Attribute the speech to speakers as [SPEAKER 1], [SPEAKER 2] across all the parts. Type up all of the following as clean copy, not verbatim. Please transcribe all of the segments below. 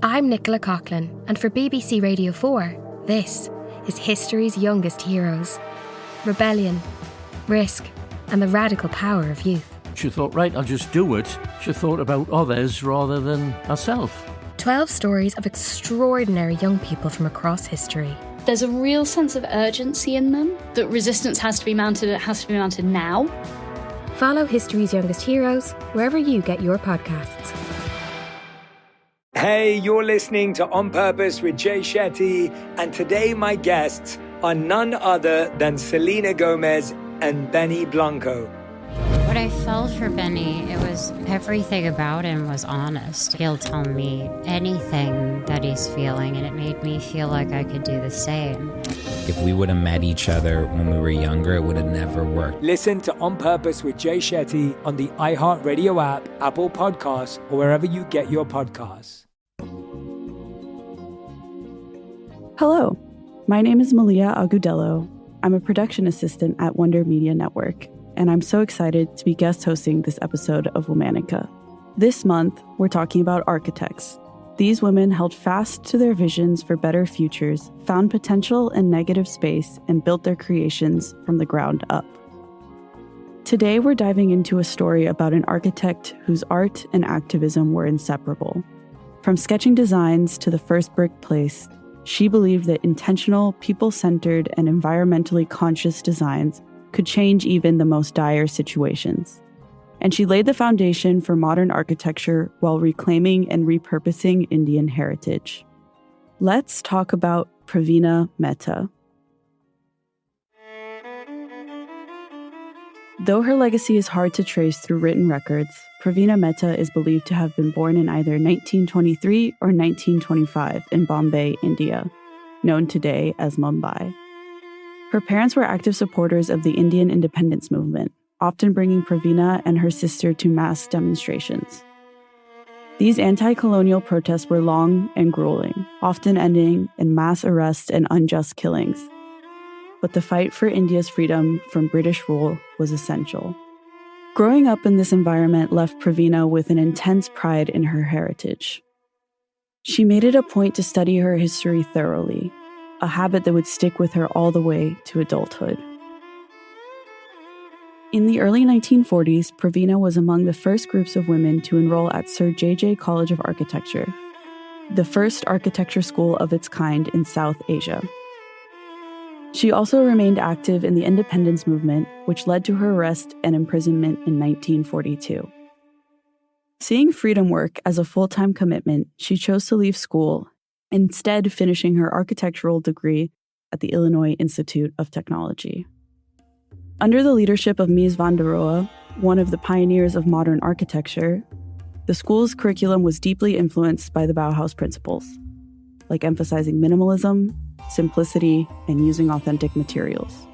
[SPEAKER 1] I'm Nicola Coughlin, and for BBC Radio 4, this is history's youngest heroes. Rebellion, risk, and the radical power of youth.
[SPEAKER 2] She thought, right, I'll just do it. She thought about others rather than herself.
[SPEAKER 1] 12 stories of extraordinary young people from across history.
[SPEAKER 3] There's a real sense of urgency in them, that resistance has to be mounted, it has to be mounted now.
[SPEAKER 1] Follow History's Youngest Heroes wherever you get your podcasts.
[SPEAKER 4] Hey, you're listening to On Purpose with Jay Shetty, and today my guests are none other than Selena Gomez and Benny Blanco.
[SPEAKER 5] What I felt for Benny, it was everything about him was honest. He'll tell me anything that he's feeling, and it made me feel like I could do the same.
[SPEAKER 6] If we would have met each other when we were younger, it would have never worked.
[SPEAKER 4] Listen to On Purpose with Jay Shetty on the iHeartRadio app, Apple Podcasts, or wherever you get your podcasts.
[SPEAKER 7] Hello, my name is Malia Agudelo. I'm a production assistant at Wonder Media Network, and I'm so excited to be guest hosting this episode of Womanica. This month, we're talking about architects. These women held fast to their visions for better futures, found potential in negative space, and built their creations from the ground up. Today, we're diving into a story about an architect whose art and activism were inseparable. From sketching designs to the first brick placed, she believed that intentional, people-centered, and environmentally conscious designs could change even the most dire situations. And she laid the foundation for modern architecture while reclaiming and repurposing Indian heritage. Let's talk about Pravina Mehta. Though her legacy is hard to trace through written records, Pravina Mehta is believed to have been born in either 1923 or 1925 in Bombay, India, known today as Mumbai. Her parents were active supporters of the Indian independence movement, often bringing Pravina and her sister to mass demonstrations. These anti-colonial protests were long and grueling, often ending in mass arrests and unjust killings. But the fight for India's freedom from British rule was essential. Growing up in this environment left Pravina with an intense pride in her heritage. She made it a point to study her history thoroughly, a habit that would stick with her all the way to adulthood. In the early 1940s, Pravina was among the first groups of women to enroll at Sir J.J. College of Architecture, the first architecture school of its kind in South Asia. She also remained active in the independence movement, which led to her arrest and imprisonment in 1942. Seeing freedom work as a full-time commitment, she chose to leave school, instead finishing her architectural degree at the Illinois Institute of Technology. Under the leadership of Mies van der Rohe, one of the pioneers of modern architecture, the school's curriculum was deeply influenced by the Bauhaus principles, like emphasizing minimalism, simplicity, and using authentic materials.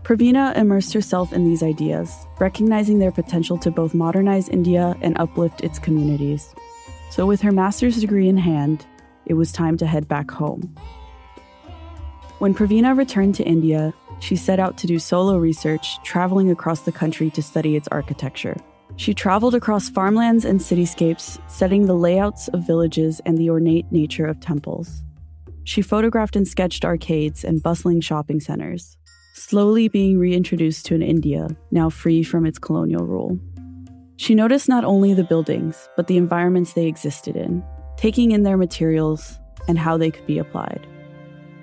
[SPEAKER 7] Pravina immersed herself in these ideas, recognizing their potential to both modernize India and uplift its communities. So with her master's degree in hand, it was time to head back home. When Pravina returned to India, she set out to do solo research, traveling across the country to study its architecture. She traveled across farmlands and cityscapes, studying the layouts of villages and the ornate nature of temples. She photographed and sketched arcades and bustling shopping centers, slowly being reintroduced to an India now free from its colonial rule. She noticed not only the buildings, but the environments they existed in, taking in their materials and how they could be applied.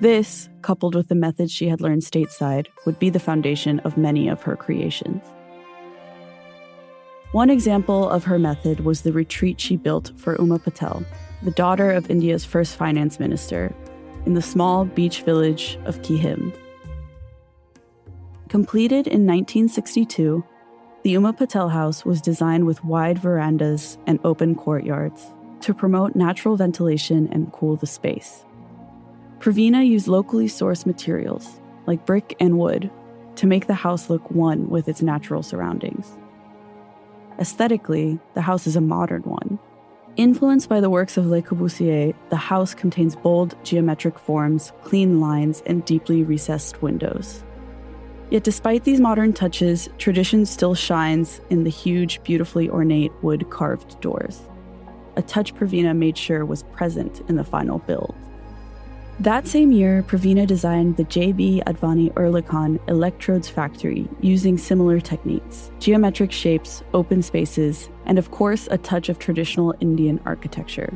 [SPEAKER 7] This, coupled with the methods she had learned stateside, would be the foundation of many of her creations. One example of her method was the retreat she built for Uma Patel, the daughter of India's first finance minister, in the small beach village of Kihim. Completed in 1962, the Uma Patel House was designed with wide verandas and open courtyards to promote natural ventilation and cool the space. Pravina used locally sourced materials, like brick and wood, to make the house look one with its natural surroundings. Aesthetically, the house is a modern one. Influenced by the works of Le Corbusier, the house contains bold geometric forms, clean lines, and deeply recessed windows. Yet despite these modern touches, tradition still shines in the huge, beautifully ornate wood-carved doors. a touch Pravina made sure was present in the final build. That same year, Pravina designed the J.B. Advani Erlikon electrodes factory using similar techniques, geometric shapes, open spaces, and of course, a touch of traditional Indian architecture.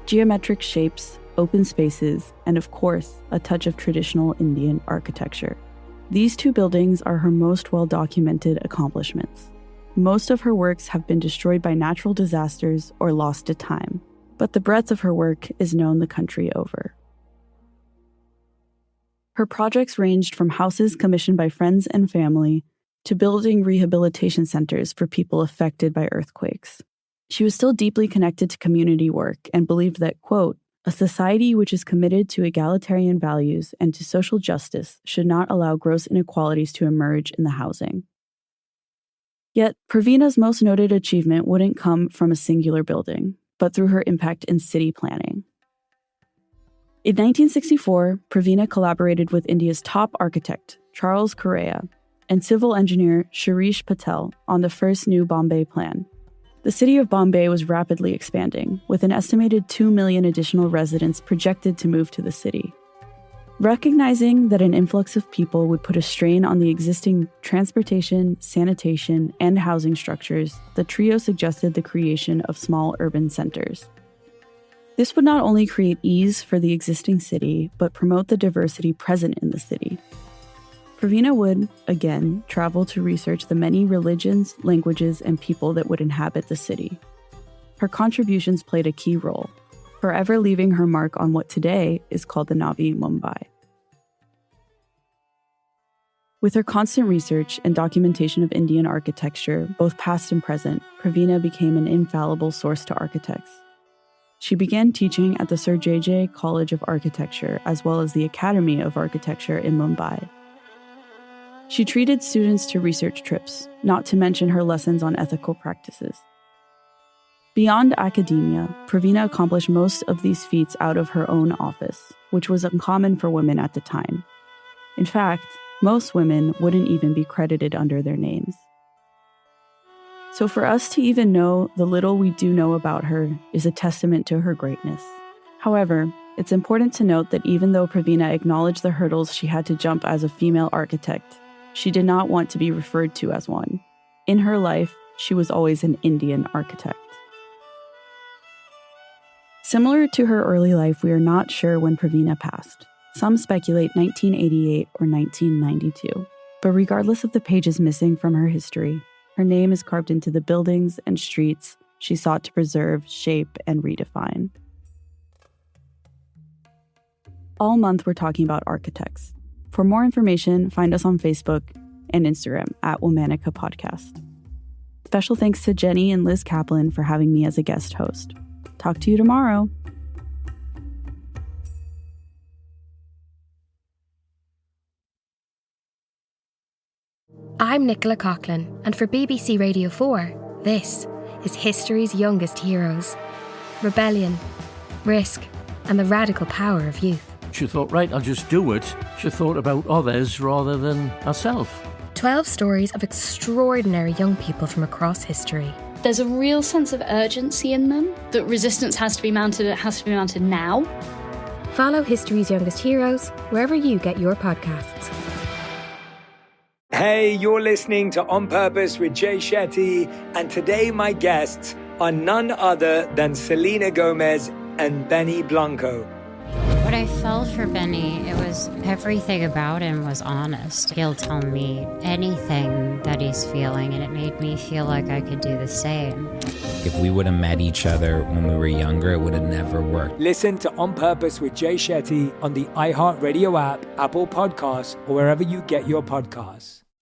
[SPEAKER 7] Geometric shapes, open spaces, and of course, a touch of traditional Indian architecture. These two buildings are her most well-documented accomplishments. Most of her works have been destroyed by natural disasters or lost to time, but the breadth of her work is known the country over. Her projects ranged from houses commissioned by friends and family to building rehabilitation centers for people affected by earthquakes. She was still deeply connected to community work and believed that, quote, a society which is committed to egalitarian values and to social justice should not allow gross inequalities to emerge in the housing. Yet, Pravina's most noted achievement wouldn't come from a singular building, but through her impact in city planning. In 1964, Pravina collaborated with India's top architect, Charles Correa, and civil engineer Shirish Patel on the first new Bombay plan. The city of Bombay was rapidly expanding, with an estimated 2 million additional residents projected to move to the city. Recognizing that an influx of people would put a strain on the existing transportation, sanitation, and housing structures, the trio suggested the creation of small urban centers. This would not only create ease for the existing city, but promote the diversity present in the city. Pravina would, again, travel to research the many religions, languages, and people that would inhabit the city. Her contributions played a key role, forever leaving her mark on what today is called the Navi Mumbai. With her constant research and documentation of Indian architecture, both past and present, Pravina became an infallible source to architects. She began teaching at the Sir J.J. College of Architecture as well as the Academy of Architecture in Mumbai. She treated students to research trips, not to mention her lessons on ethical practices. Beyond academia, Pravina accomplished most of these feats out of her own office, which was uncommon for women at the time. In fact, most women wouldn't even be credited under their names. So for us to even know the little we do know about her is a testament to her greatness. However, it's important to note that even though Pravina acknowledged the hurdles she had to jump as a female architect, she did not want to be referred to as one. In her life, she was always an Indian architect. Similar to her early life, we are not sure when Pravina passed. Some speculate 1988 or 1992. But regardless of the pages missing from her history, her name is carved into the buildings and streets she sought to preserve, shape, and redefine. All month, we're talking about architects. For more information, find us on Facebook and Instagram at Womanica Podcast. Special thanks to Jenny and Liz Kaplan for having me as a guest host. Talk to you tomorrow.
[SPEAKER 1] I'm Nicola Coughlin, and for BBC Radio 4, this is history's youngest heroes. Rebellion, risk, and the radical power of youth.
[SPEAKER 2] She thought, right, I'll just do it. She thought about others rather than herself.
[SPEAKER 1] 12 stories of extraordinary young people from across history.
[SPEAKER 3] There's a real sense of urgency in them, that resistance has to be mounted now.
[SPEAKER 1] Follow history's youngest heroes wherever you get your podcasts.
[SPEAKER 4] Hey, you're listening to On Purpose with Jay Shetty, and today my guests are none other than Selena Gomez and Benny Blanco.
[SPEAKER 5] What I felt for Benny, it was everything about him was honest. He'll tell me anything that he's feeling, and it made me feel like I could do the same.
[SPEAKER 6] If we would have met each other when we were younger, it would have never worked.
[SPEAKER 4] Listen to On Purpose with Jay Shetty on the iHeartRadio app, Apple Podcasts, or wherever you get your podcasts.